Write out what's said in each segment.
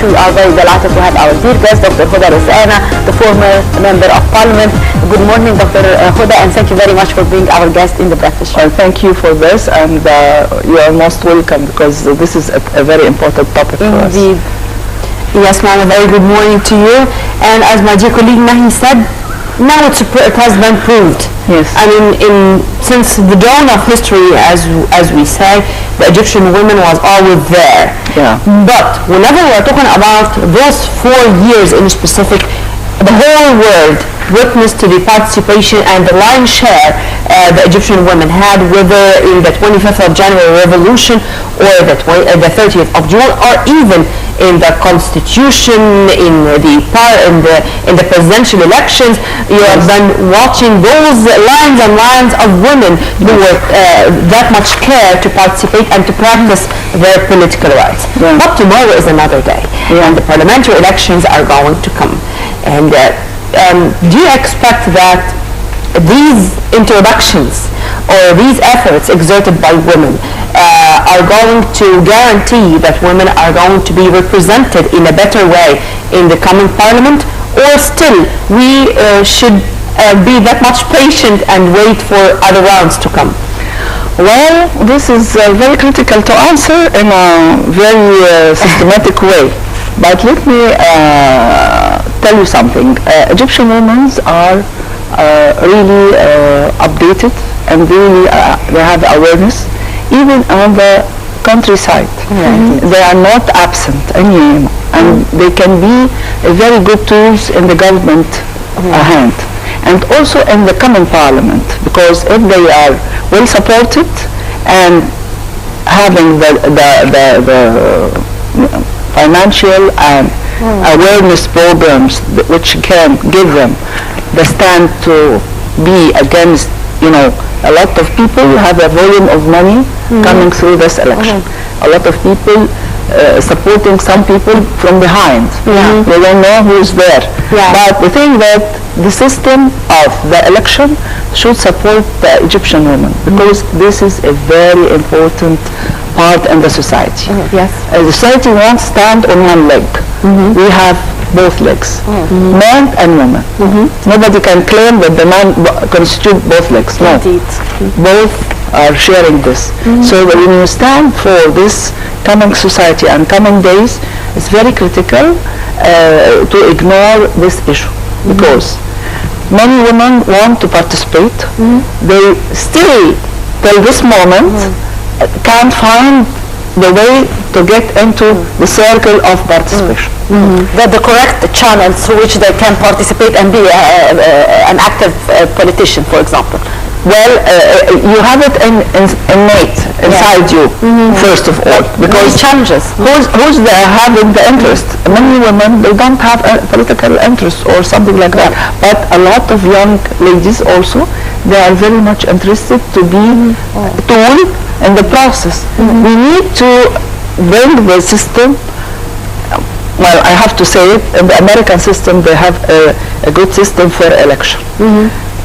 we are very delighted to have our dear guest, Dr. Huda Rizana, the former Member of Parliament. Good morning, Dr. Huda, and thank you very much for being our guest in the Breakfast Show. Well, thank you for this, and you are most welcome, because this is a very important topic for us. Indeed. Yes, ma'am, a very good morning to you. And as my dear colleague Nahi said, now it has been proved. Yes. I mean, since the dawn of history, as we say, the Egyptian woman was always there. Yeah. But whenever we're talking about those 4 years in specific, the whole world witnessed to the participation and the lion's share the Egyptian women had, whether in the 25th of January revolution or the 30th of June, or even in the constitution, in the presidential elections. You have been watching those lines and lines of women who were that much care to participate and to practice their political rights. Yeah. But tomorrow is another day, and the parliamentary elections are going to come. And do you expect that these introductions or these efforts exerted by women are going to guarantee that women are going to be represented in a better way in the coming parliament, or still we should be that much patient and wait for other rounds to come? Well, this is very critical to answer in a very systematic way. But let me tell you something. Egyptian women are really updated, and really they have awareness, even on the countryside. They are not absent anymore, and they can be very good tools in the government hand, and also in the coming parliament, because if they are well supported and having the financial and awareness programs which can give them the stand to be against, a lot of people have a volume of money coming through this election. A lot of people supporting some people from behind. They don't know who's there. But the thing that the system of the election should support the Egyptian women, because this is a very important part in the society. Yes. The society won't stand on one leg. We have both legs, men and women. Nobody can claim that the man constitute both legs. No. Indeed. Both are sharing this. So when you stand for this coming society and coming days, it's very critical to ignore this issue, because many women want to participate. They still, till this moment, can't find the way to get into the circle of participation. The correct channels through which they can participate and be an active politician, for example. Well, you have it innate inside you, first of all, because challenges. Who's there having the interest? Many women, they don't have a political interest or something like that. But a lot of young ladies also, they are very much interested to be a tool in the process. We need to bring the system. Well, I have to say it, in the American system, they have a good system for election.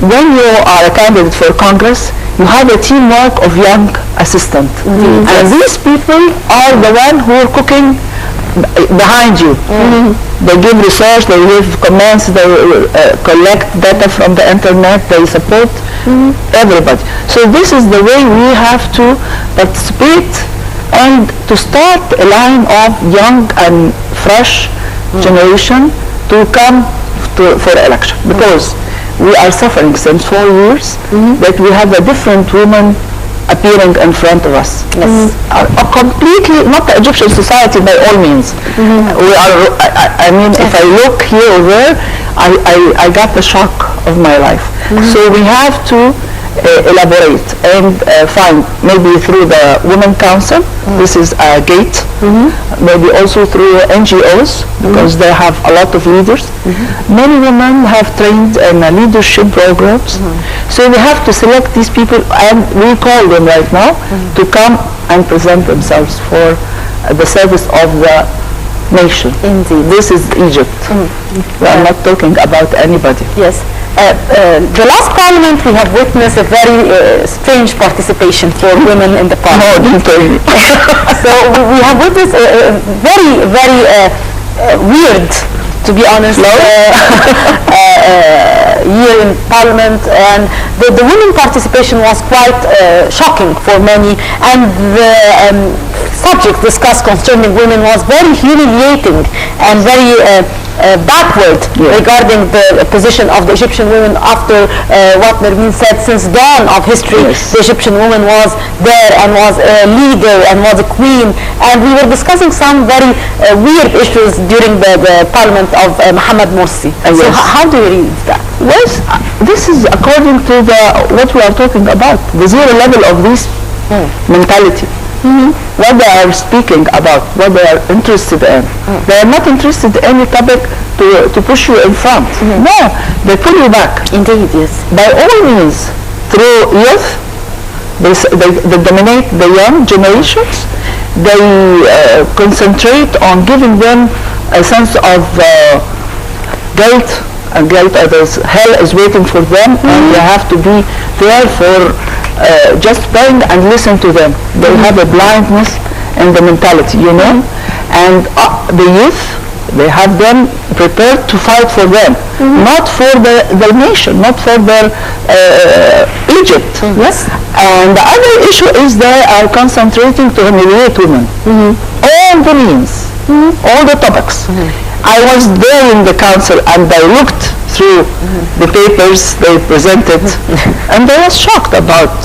When you are a candidate for Congress, you have a teamwork of young assistants. And these people are the ones who are cooking behind you. They give research, they give comments, they collect data from the internet, they support everybody. So this is the way we have to participate and to start a line of young and fresh generation to come for election, because we are suffering since 4 years that we have a different woman appearing in front of us. A completely, not the Egyptian society by all means. We are, I mean, if I look here or there, I got the shock of my life. So we have to elaborate and find, maybe through the Women Council, this is a gate, maybe also through NGOs, because they have a lot of leaders. Many women have trained in leadership programs, so we have to select these people, and we call them right now to come and present themselves for the service of the nation. Indeed. This is Egypt. We are not talking about anybody. Yes. The last parliament we have witnessed a very strange participation for women in the parliament. No, don't tell me. So we have witnessed a very, very weird, to be honest, year in Parliament, and the women participation was quite shocking for many, and the subject discussed concerning women was very humiliating and very backward regarding the position of the Egyptian women after what Nermeen said, since dawn of history. The Egyptian woman was there and was a leader and was a queen, and we were discussing some very weird issues during the Parliament of Mohammed Morsi. So how do you read that? Well, this is according to what we are talking about, the zero level of this mentality. What they are speaking about, what they are interested in. They are not interested in any topic to push you in front. No, they pull you back. Indeed, yes. By all means, through youth, they dominate the young generations. They concentrate on giving them a sense of guilt, and guilt others. Hell is waiting for them, and they have to be there for just bend and listen to them. They have a blindness in the mentality, you know, and the youth, they have them prepared to fight for them, not for the nation, not for their Egypt. Yes. And the other issue is they are concentrating to humiliate women. All the means, all the topics. I was there in the council and I looked through the papers they presented and I was shocked about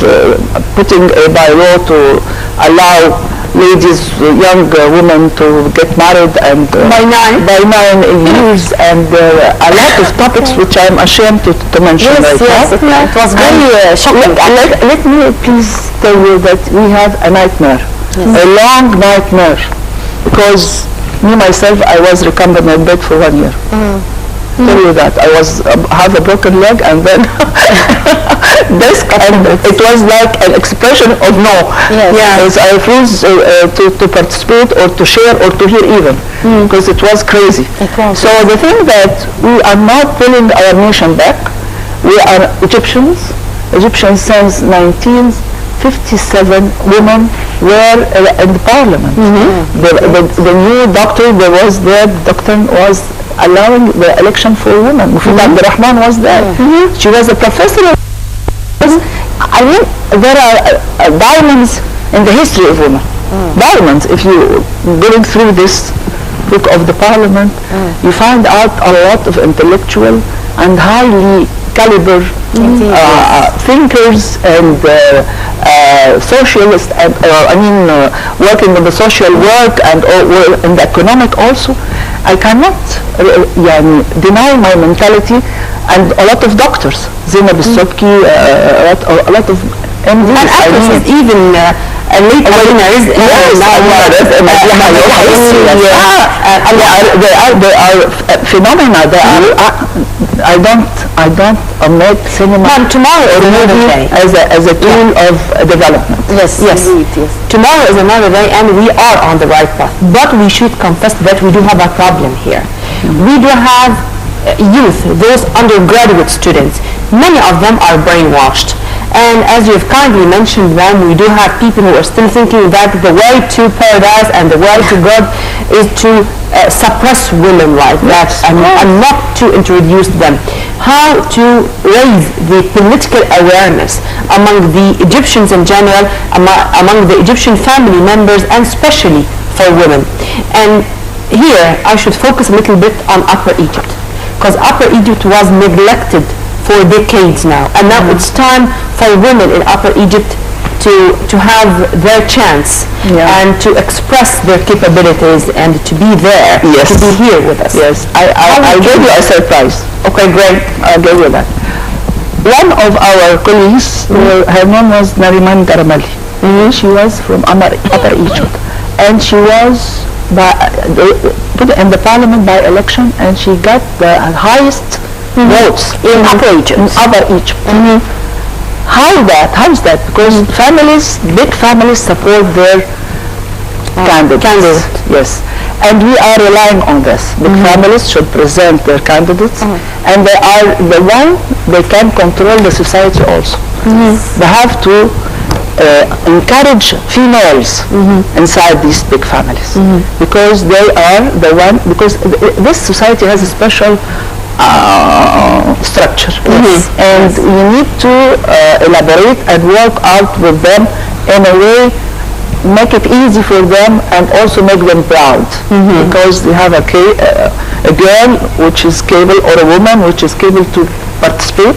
putting a bylaw to allow ladies, young women to get married and by 9 years, and a lot of topics which I'm ashamed to mention right now. It was very shocking. Let me please tell you that we have a nightmare, a long nightmare, because me myself, I was recumbent in bed for 1 year. Tell you that I was have a broken leg and then desk, and it was like an expression of no. Yes. I refused to participate or to share or to hear even, because it was crazy. So the thing that we are not pulling our nation back. We are Egyptians since 1957 women were in the parliament. The new doctrine that was there, the doctrine was allowing the election for women. Mufid Abdurrahman was there. She was a professor. I mean, there are diamonds in the history of women. Diamonds. If you going through this book of the parliament, you find out a lot of intellectual and highly caliber thinkers and socialists, and working in the social work and in the economic also. I cannot deny my mentality, and a lot of doctors, Zainab al-Subki, a lot of MDs. And actresses, even late winners. They are phenomena. They are. I don't omit cinema tomorrow or movie as a tool of development. Yes. Tomorrow is another day, and we are on the right path. But we should confess that we do have a problem here. We do have youth, those undergraduate students. Many of them are brainwashed. And as you've kindly mentioned them, we do have people who are still thinking that the way to paradise and the way to God is to suppress women like that and not to introduce them. How to raise the political awareness among the Egyptians in general, among the Egyptian family members, and especially for women. And here I should focus a little bit on Upper Egypt, because Upper Egypt was neglected for decades now, and now it's time for women in Upper Egypt to have their chance and to express their capabilities and to be there, to be here with us. Yes, I'll give you a surprise. Okay, great. I'll give you that. One of our colleagues, her name was Nariman Garamali. She was from Upper Egypt, and she was put in the parliament by election, and she got the highest votes in Upper Egypt. How is that? Because big families support their candidates. Yes. And we are relying on this. Big families should present their candidates, and they are the one they can control the society also. They have to encourage females inside these big families because they are the one, because this society has a special structure. And you need to elaborate and work out with them in a way, make it easy for them and also make them proud because they have a girl which is capable, or a woman which is capable to participate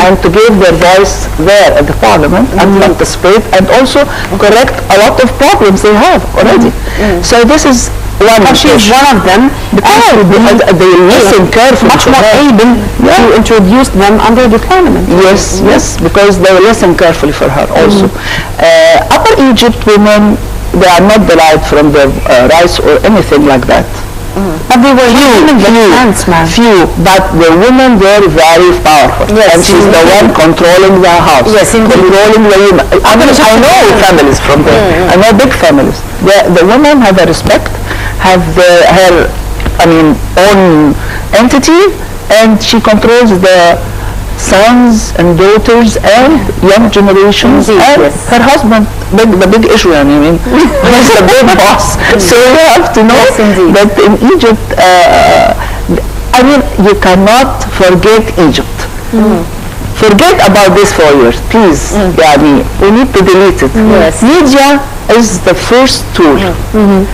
and to give their voice there at the parliament and participate and also correct a lot of problems they have already. So this is one. She's one of them. They listen carefully. Much more able to introduce them under the parliament. Yes, yes, because they listen carefully for her also. Upper Egypt women, they are not derived from their rights or anything like that. But they were few, but the women were very powerful. Yes, and she's the one controlling the house. Yes, controlling the women. I know families from there. I know big families. The women have a respect, have her own entity, and she controls the sons and daughters and young generations. Indeed, and her husband, the big issue, he's the big boss. So you have to know that in Egypt, you cannot forget Egypt. Forget about this 4 years, please. We need to delete it. Yes. Media is the first tool.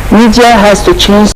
Media has to change